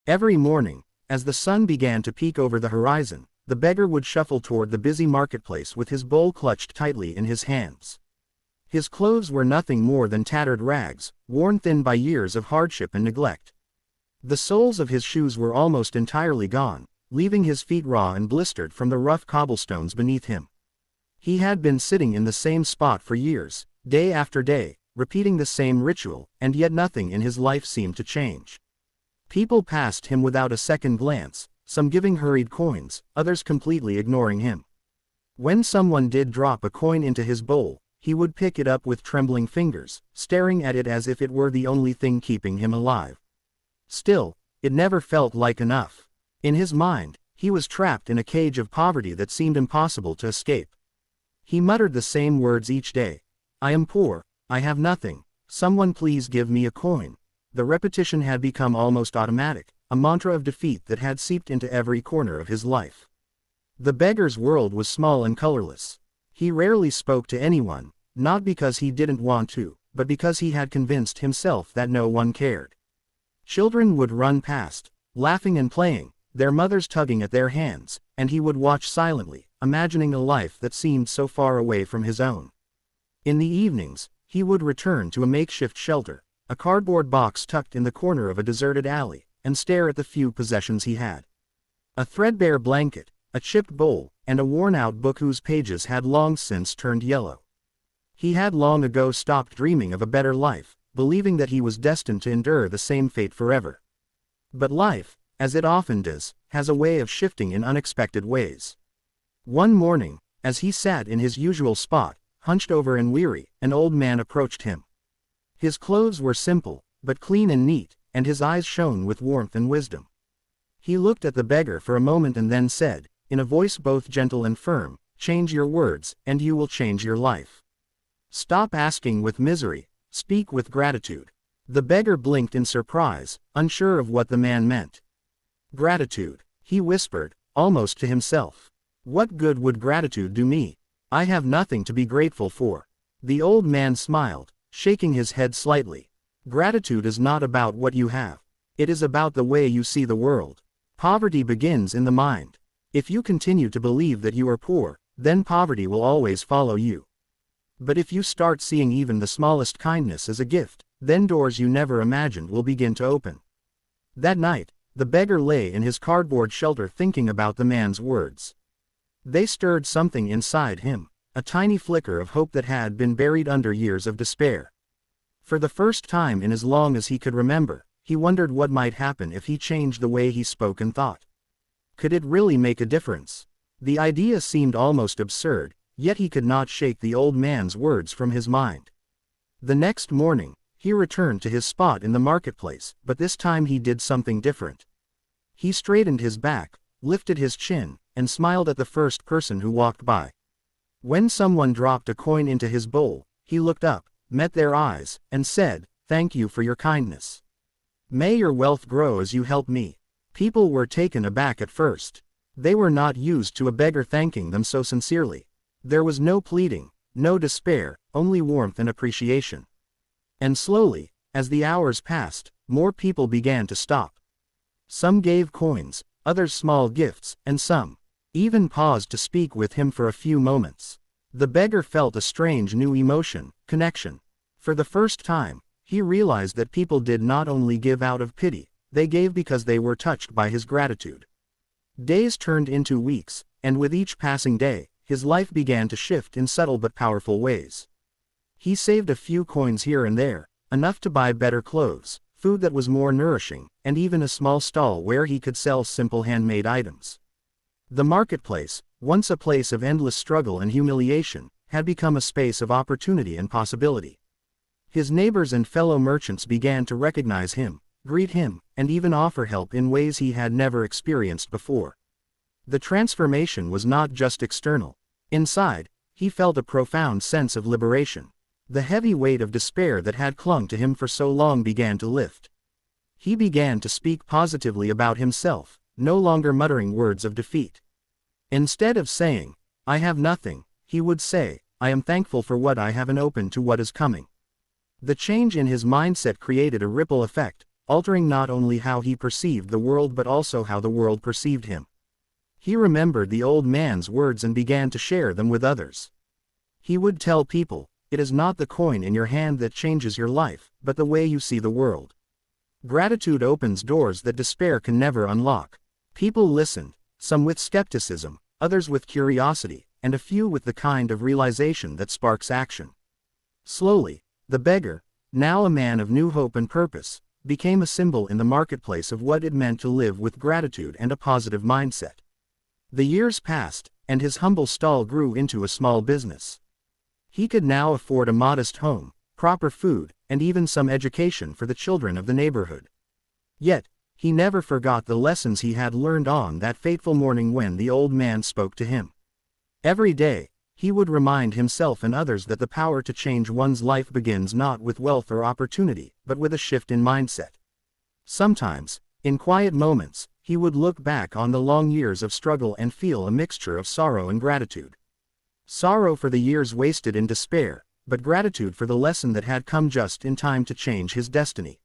Every morning, as the sun began to peek over the horizon, the beggar would shuffle toward the busy marketplace with his bowl clutched tightly in his hands. His clothes were nothing more than tattered rags, worn thin by years of hardship and neglect. The soles of his shoes were almost entirely gone, leaving his feet raw and blistered from the rough cobblestones beneath him. He had been sitting in the same spot for years, day after day, repeating the same ritual, and yet nothing in his life seemed to change. People passed him without a second glance, some giving hurried coins, others completely ignoring him. When someone did drop a coin into his bowl, he would pick it up with trembling fingers, staring at it as if it were the only thing keeping him alive. Still, it never felt like enough. In his mind, he was trapped in a cage of poverty that seemed impossible to escape. He muttered the same words each day. I am poor, I have nothing, someone please give me a coin. The repetition had become almost automatic, a mantra of defeat that had seeped into every corner of his life. The beggar's world was small and colorless. He rarely spoke to anyone, not because he didn't want to, but because he had convinced himself that no one cared. Children would run past, laughing and playing, their mothers tugging at their hands, and he would watch silently, imagining a life that seemed so far away from his own. In the evenings, he would return to a makeshift shelter, a cardboard box tucked in the corner of a deserted alley, and stare at the few possessions he had. A threadbare blanket, a chipped bowl, and a worn-out book whose pages had long since turned yellow. He had long ago stopped dreaming of a better life, believing that he was destined to endure the same fate forever. But life, as it often does, has a way of shifting in unexpected ways. One morning, as he sat in his usual spot, hunched over and weary, an old man approached him. His clothes were simple, but clean and neat, and his eyes shone with warmth and wisdom. He looked at the beggar for a moment and then said, in a voice both gentle and firm, change your words, and you will change your life. Stop asking with misery, speak with gratitude. The beggar blinked in surprise, unsure of what the man meant. Gratitude, he whispered, almost to himself. What good would gratitude do me? I have nothing to be grateful for. The old man smiled, shaking his head slightly. Gratitude is not about what you have. It is about the way you see the world. Poverty begins in the mind. If you continue to believe that you are poor, then poverty will always follow you. But if you start seeing even the smallest kindness as a gift, then doors you never imagined will begin to open. That night, the beggar lay in his cardboard shelter thinking about the man's words. They stirred something inside him, a tiny flicker of hope that had been buried under years of despair. For the first time in as long as he could remember, he wondered what might happen if he changed the way he spoke and thought. Could it really make a difference? The idea seemed almost absurd, yet he could not shake the old man's words from his mind. The next morning, he returned to his spot in the marketplace, but this time he did something different. He straightened his back, lifted his chin, and smiled at the first person who walked by. When someone dropped a coin into his bowl, he looked up, met their eyes, and said, "Thank you for your kindness. May your wealth grow as you help me." People were taken aback at first. They were not used to a beggar thanking them so sincerely. There was no pleading, no despair, only warmth and appreciation. And slowly, as the hours passed, more people began to stop. Some gave coins, others small gifts, and some even paused to speak with him for a few moments. The beggar felt a strange new emotion, connection. For the first time, he realized that people did not only give out of pity, they gave because they were touched by his gratitude. Days turned into weeks, and with each passing day, his life began to shift in subtle but powerful ways. He saved a few coins here and there, enough to buy better clothes, food that was more nourishing, and even a small stall where he could sell simple handmade items. The marketplace, once a place of endless struggle and humiliation, had become a space of opportunity and possibility. His neighbors and fellow merchants began to recognize him, greet him, and even offer help in ways he had never experienced before. The transformation was not just external. Inside, he felt a profound sense of liberation. The heavy weight of despair that had clung to him for so long began to lift. He began to speak positively about himself, no longer muttering words of defeat. Instead of saying, "I have nothing," he would say, "I am thankful for what I have and open to what is coming." The change in his mindset created a ripple effect, altering not only how he perceived the world but also how the world perceived him. He remembered the old man's words and began to share them with others. He would tell people, "It is not the coin in your hand that changes your life, but the way you see the world." Gratitude opens doors that despair can never unlock. People listened, some with skepticism, others with curiosity, and a few with the kind of realization that sparks action. Slowly, the beggar, now a man of new hope and purpose, became a symbol in the marketplace of what it meant to live with gratitude and a positive mindset. The years passed, and his humble stall grew into a small business. He could now afford a modest home, proper food, and even some education for the children of the neighborhood. Yet, he never forgot the lessons he had learned on that fateful morning when the old man spoke to him. Every day, he would remind himself and others that the power to change one's life begins not with wealth or opportunity, but with a shift in mindset. Sometimes, in quiet moments, he would look back on the long years of struggle and feel a mixture of sorrow and gratitude. Sorrow for the years wasted in despair, but gratitude for the lesson that had come just in time to change his destiny.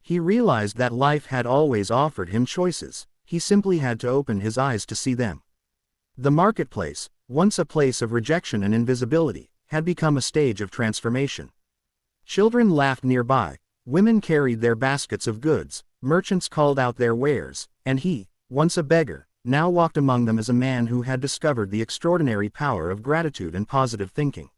He realized that life had always offered him choices, he simply had to open his eyes to see them. The marketplace, once a place of rejection and invisibility, had become a stage of transformation. Children laughed nearby, women carried their baskets of goods, merchants called out their wares, and he, once a beggar, now walked among them as a man who had discovered the extraordinary power of gratitude and positive thinking.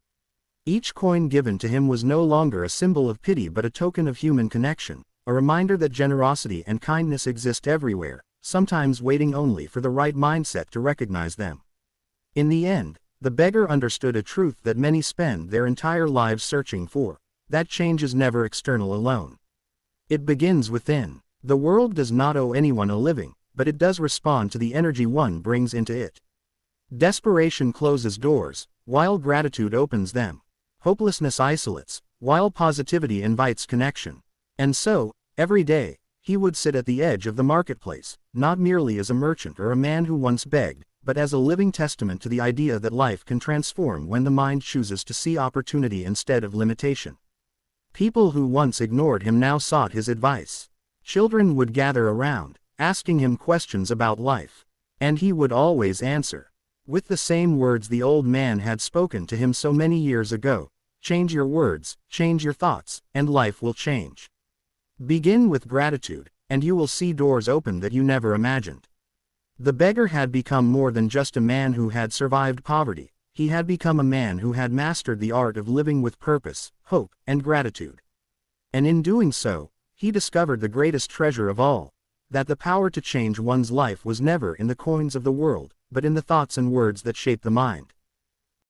Each coin given to him was no longer a symbol of pity but a token of human connection, a reminder that generosity and kindness exist everywhere, sometimes waiting only for the right mindset to recognize them. In the end, the beggar understood a truth that many spend their entire lives searching for: that change is never external alone. It begins within. The world does not owe anyone a living, but it does respond to the energy one brings into it. Desperation closes doors, while gratitude opens them. Hopelessness isolates, while positivity invites connection. And so, every day, he would sit at the edge of the marketplace, not merely as a merchant or a man who once begged, but as a living testament to the idea that life can transform when the mind chooses to see opportunity instead of limitation. People who once ignored him now sought his advice. Children would gather around, asking him questions about life. And he would always answer, with the same words the old man had spoken to him so many years ago: "Change your words, change your thoughts, and life will change." Begin with gratitude, and you will see doors open that you never imagined. The beggar had become more than just a man who had survived poverty. He had become a man who had mastered the art of living with purpose, hope, and gratitude. And in doing so, he discovered the greatest treasure of all: that the power to change one's life was never in the coins of the world, but in the thoughts and words that shape the mind.